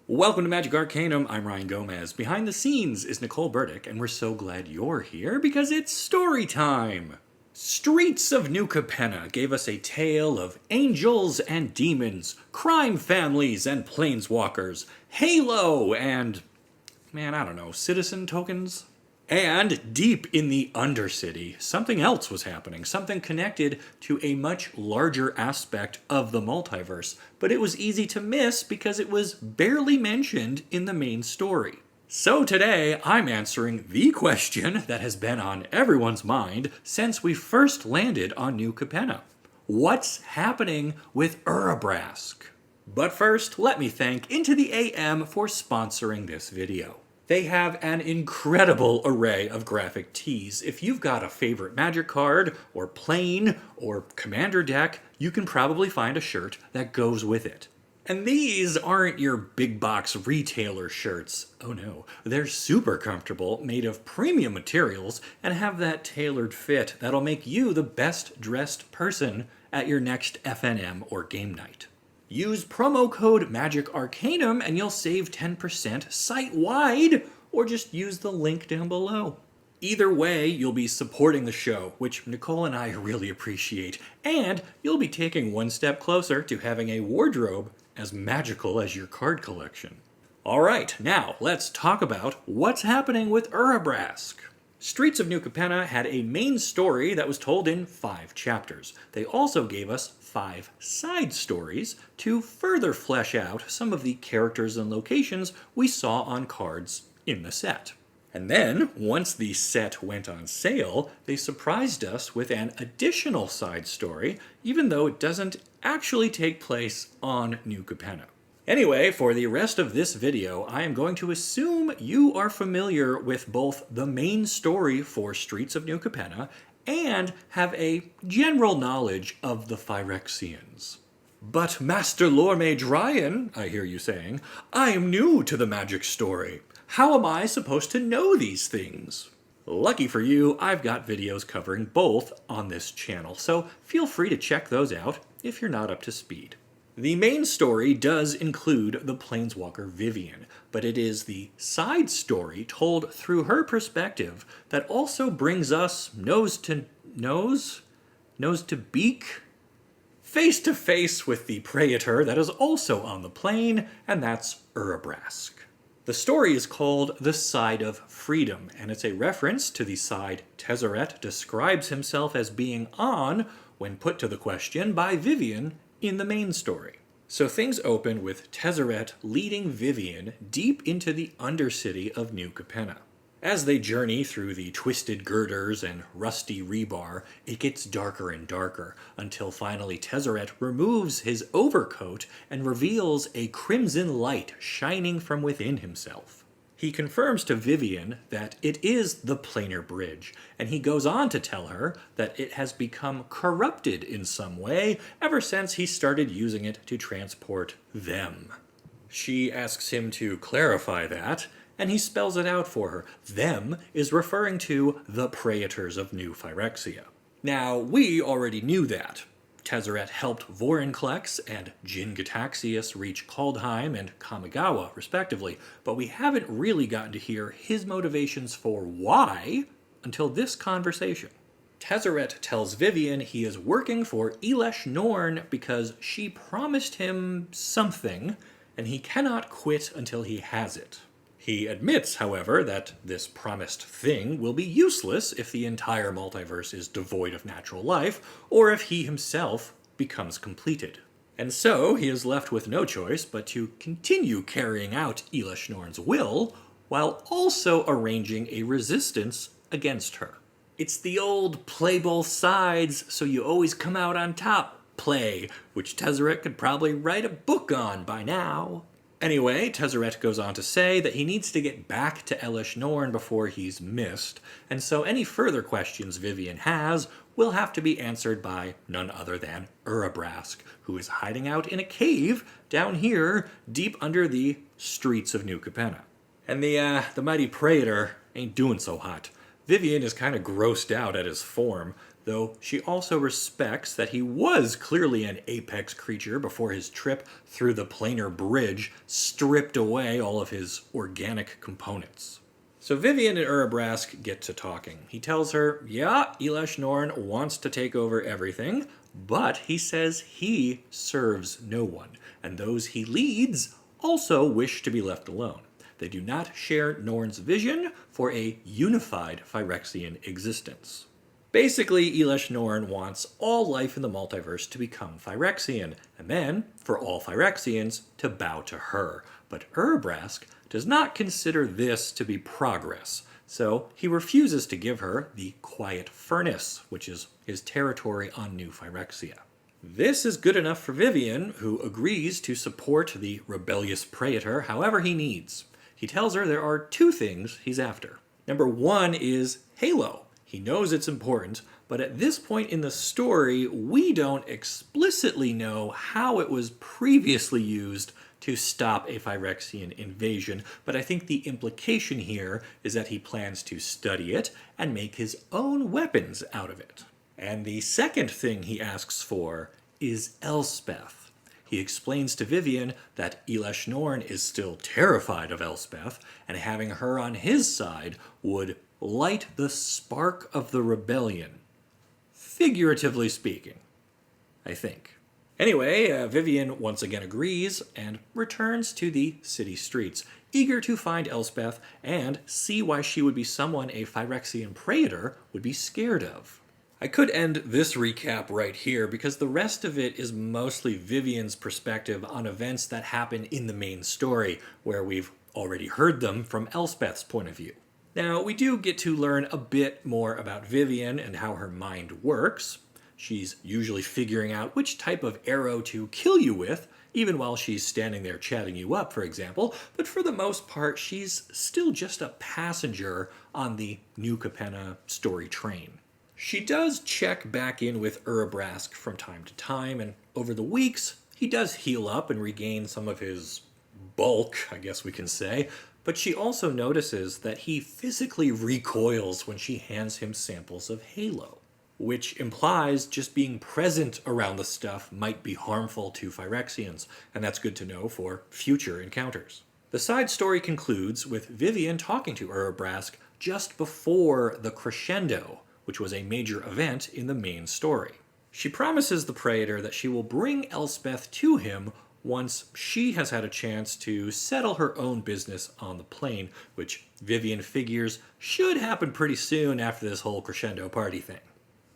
Welcome to Magic Arcanum, I'm Ryan Gomez. Behind the scenes is Nicole Burdick, and we're so glad you're here because it's story time! Streets of New Capenna gave us a tale of angels and demons, crime families and planeswalkers, Halo and, citizen tokens? And deep in the Undercity, something else was happening, something connected to a much larger aspect of the multiverse, but it was easy to miss because it was barely mentioned in the main story. So today, I'm answering the question that has been on everyone's mind since we first landed on New Capenna. What's happening with Urabrask? But first, let me thank Into the AM for sponsoring this video. They have an incredible array of graphic tees. If you've got a favorite Magic card, or plane, or commander deck, you can probably find a shirt that goes with it. And these aren't your big box retailer shirts. Oh no, they're super comfortable, made of premium materials, and have that tailored fit that'll make you the best dressed person at your next FNM or game night. Use promo code Magic Arcanum and you'll save 10% site-wide, or just use the link down below. Either way, you'll be supporting the show, which Nicole and I really appreciate, and you'll be taking one step closer to having a wardrobe as magical as your card collection. Alright, now let's talk about what's happening with Urabrask. Streets of New Capenna had a main story that was told in 5 chapters. They also gave us 5 side stories to further flesh out some of the characters and locations we saw on cards in the set. And then, once the set went on sale, they surprised us with an additional side story, even though it doesn't actually take place on New Capenna. Anyway, for the rest of this video, I am going to assume you are familiar with both the main story for Streets of New Capenna and have a general knowledge of the Phyrexians. But Master Lore Mage Ryan, I hear you saying, I am new to the magic story. How am I supposed to know these things? Lucky for you, I've got videos covering both on this channel, so feel free to check those out if you're not up to speed. The main story does include the planeswalker Vivien, but it is the side story told through her perspective that also brings us nose to beak, face to face with the Praetor that is also on the plane, and that's Urabrask. The story is called The Side of Freedom, and it's a reference to the side Tezzeret describes himself as being on when put to the question by Vivien in the main story. So things open with Tezzeret leading Vivien deep into the Undercity of New Capenna. As they journey through the twisted girders and rusty rebar, it gets darker and darker, until finally Tezzeret removes his overcoat and reveals a crimson light shining from within himself. He confirms to Vivien that it is the Planar Bridge, and he goes on to tell her that it has become corrupted in some way ever since he started using it to transport them. She asks him to clarify that, and he spells it out for her. Them is referring to the Praetors of New Phyrexia. Now, we already knew that. Tezzeret helped Vorinclex and Jin Gitaxias reach Kaldheim and Kamigawa, respectively, but we haven't really gotten to hear his motivations for why until this conversation. Tezzeret tells Vivien he is working for Elesh Norn because she promised him something, and he cannot quit until he has it. He admits, however, that this promised thing will be useless if the entire multiverse is devoid of natural life, or if he himself becomes completed. And so he is left with no choice but to continue carrying out Elesh Norn's will, while also arranging a resistance against her. It's the old play both sides, so you always come out on top play, which Tezzeret could probably write a book on by now. Anyway, Tezzeret goes on to say that he needs to get back to Elesh Norn before he's missed, and so any further questions Vivien has will have to be answered by none other than Urabrask, who is hiding out in a cave down here deep under the streets of New Capenna. And the mighty Praetor ain't doing so hot. Vivien is kind of grossed out at his form, though she also respects that he was clearly an apex creature before his trip through the Planar Bridge stripped away all of his organic components. So Vivien and Urabrask get to talking. He tells her, yeah, Elesh Norn wants to take over everything, but he says he serves no one, and those he leads also wish to be left alone. They do not share Norn's vision for a unified Phyrexian existence. Basically, Elesh Norn wants all life in the multiverse to become Phyrexian, and then for all Phyrexians to bow to her. But Urabrask does not consider this to be progress, so he refuses to give her the Quiet Furnace, which is his territory on New Phyrexia. This is good enough for Vivien, who agrees to support the rebellious Praetor however he needs. He tells her there are two things he's after. Number one is Halo. He knows it's important, but at this point in the story, we don't explicitly know how it was previously used to stop a Phyrexian invasion, but I think the implication here is that he plans to study it and make his own weapons out of it. And the second thing he asks for is Elspeth. He explains to Vivien that Elesh Norn is still terrified of Elspeth, and having her on his side would light the spark of the rebellion. Figuratively speaking, I think. Anyway, Vivien once again agrees and returns to the city streets, eager to find Elspeth and see why she would be someone a Phyrexian Praetor would be scared of. I could end this recap right here because the rest of it is mostly Vivien's perspective on events that happen in the main story, where we've already heard them from Elspeth's point of view. Now, we do get to learn a bit more about Vivien and how her mind works. She's usually figuring out which type of arrow to kill you with, even while she's standing there chatting you up, for example, but for the most part, she's still just a passenger on the New Capenna story train. She does check back in with Urabrask from time to time, and over the weeks, he does heal up and regain some of his bulk, I guess we can say, but she also notices that he physically recoils when she hands him samples of Halo, which implies just being present around the stuff might be harmful to Phyrexians, and that's good to know for future encounters. The side story concludes with Vivien talking to Urabrask just before the crescendo, which was a major event in the main story. She promises the Praetor that she will bring Elspeth to him once she has had a chance to settle her own business on the plane, which Vivien figures should happen pretty soon after this whole crescendo party thing.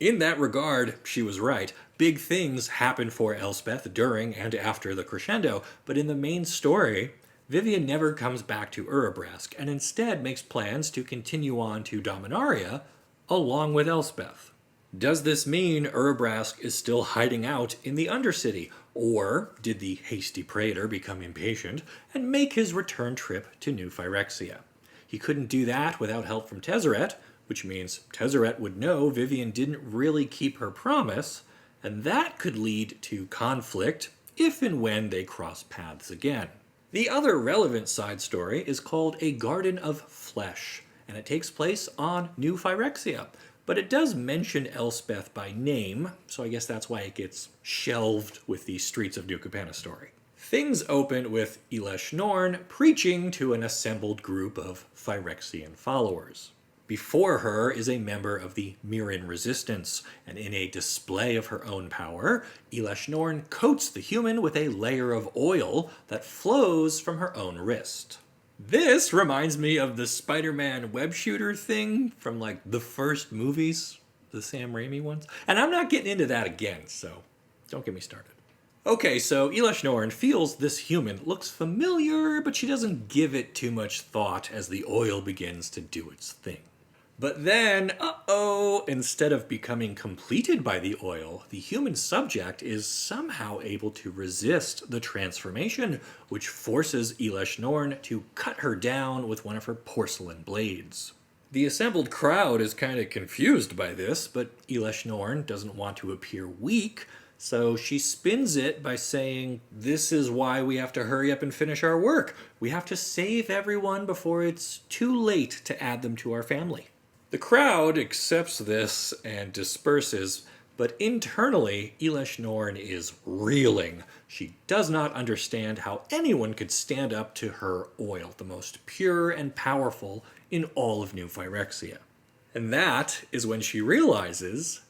In that regard, she was right. Big things happen for Elspeth during and after the crescendo, but in the main story, Vivien never comes back to Urabrask and instead makes plans to continue on to Dominaria along with Elspeth. Does this mean Urabrask is still hiding out in the Undercity, or did the hasty Praetor become impatient and make his return trip to New Phyrexia? He couldn't do that without help from Tezzeret, which means Tezzeret would know Vivien didn't really keep her promise, and that could lead to conflict if and when they cross paths again. The other relevant side story is called A Garden of Flesh, and it takes place on New Phyrexia, but it does mention Elspeth by name, so I guess that's why it gets shelved with the Streets of New Capenna story. Things open with Elesh Norn preaching to an assembled group of Phyrexian followers. Before her is a member of the Mirren Resistance, and in a display of her own power, Elesh Norn coats the human with a layer of oil that flows from her own wrist. This reminds me of the Spider-Man web shooter thing from like the first movies, the Sam Raimi ones. And I'm not getting into that again, so don't get me started. Okay, so Elesh Norn feels this human looks familiar, but she doesn't give it too much thought as the oil begins to do its thing. But then, instead of becoming completed by the oil, the human subject is somehow able to resist the transformation, which forces Elesh Norn to cut her down with one of her porcelain blades. The assembled crowd is kind of confused by this, but Elesh Norn doesn't want to appear weak, so she spins it by saying, "This is why we have to hurry up and finish our work. We have to save everyone before it's too late to add them to our family." The crowd accepts this and disperses, but internally, Elesh Norn is reeling. She does not understand how anyone could stand up to her oil, the most pure and powerful in all of New Phyrexia. And that is when she realizes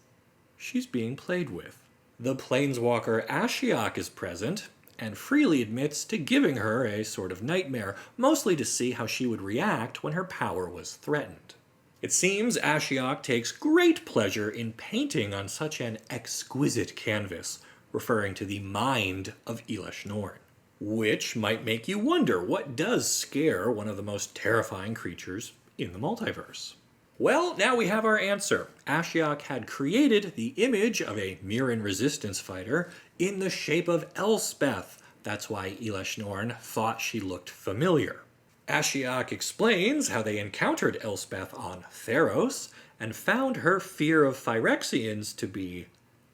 she's being played with. The planeswalker Ashiok is present and freely admits to giving her a sort of nightmare, mostly to see how she would react when her power was threatened. It seems Ashiok takes great pleasure in painting on such an exquisite canvas, referring to the mind of Elesh Norn. Which might make you wonder, what does scare one of the most terrifying creatures in the multiverse? Well, now we have our answer. Ashiok had created the image of a Mirren resistance fighter in the shape of Elspeth. That's why Elesh Norn thought she looked familiar. Ashiok explains how they encountered Elspeth on Theros and found her fear of Phyrexians to be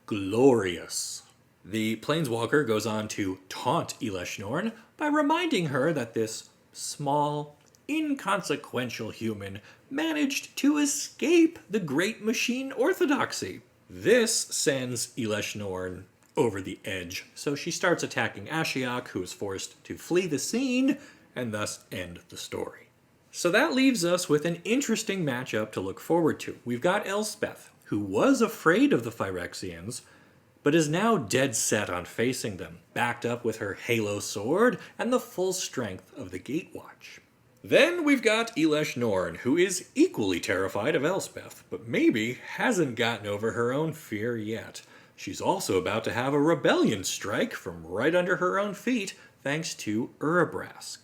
glorious. The planeswalker goes on to taunt Elesh Norn by reminding her that this small, inconsequential human managed to escape the great machine orthodoxy. This sends Elesh Norn over the edge, so she starts attacking Ashiok, who is forced to flee the scene and thus end the story. So that leaves us with an interesting matchup to look forward to. We've got Elspeth, who was afraid of the Phyrexians, but is now dead set on facing them, backed up with her Halo sword and the full strength of the Gatewatch. Then we've got Elesh Norn, who is equally terrified of Elspeth, but maybe hasn't gotten over her own fear yet. She's also about to have a rebellion strike from right under her own feet, thanks to Urabrask.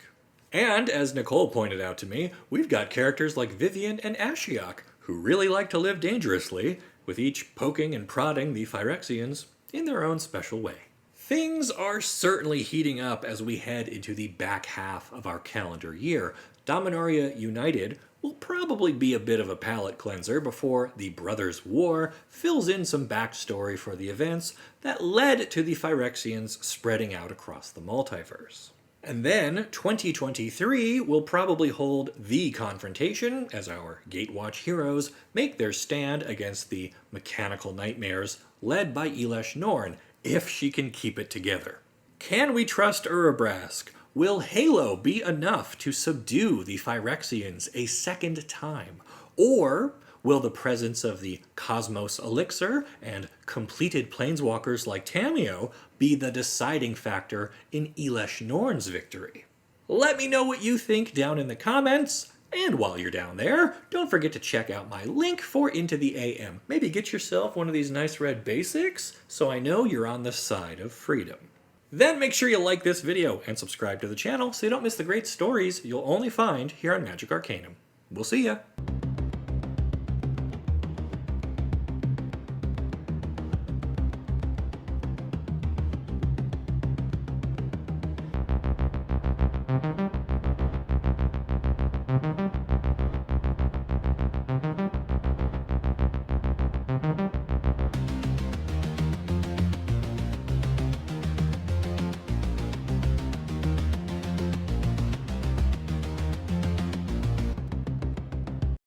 And, as Nicole pointed out to me, we've got characters like Vivien and Ashiok, who really like to live dangerously, with each poking and prodding the Phyrexians in their own special way. Things are certainly heating up as we head into the back half of our calendar year. Dominaria United will probably be a bit of a palate cleanser before the Brothers' War fills in some backstory for the events that led to the Phyrexians spreading out across the multiverse. And then 2023 will probably hold the confrontation as our Gatewatch heroes make their stand against the mechanical nightmares led by Elesh Norn, if she can keep it together. Can we trust Urabrask? Will Halo be enough to subdue the Phyrexians a second time? Or will the presence of the Cosmos Elixir and completed planeswalkers like Tamiyo be the deciding factor in Elesh Norn's victory? Let me know what you think down in the comments. And while you're down there, don't forget to check out my link for Into the AM. Maybe get yourself one of these nice red basics so I know you're on the side of freedom. Then make sure you like this video and subscribe to the channel so you don't miss the great stories you'll only find here on Magic Arcanum. We'll see ya!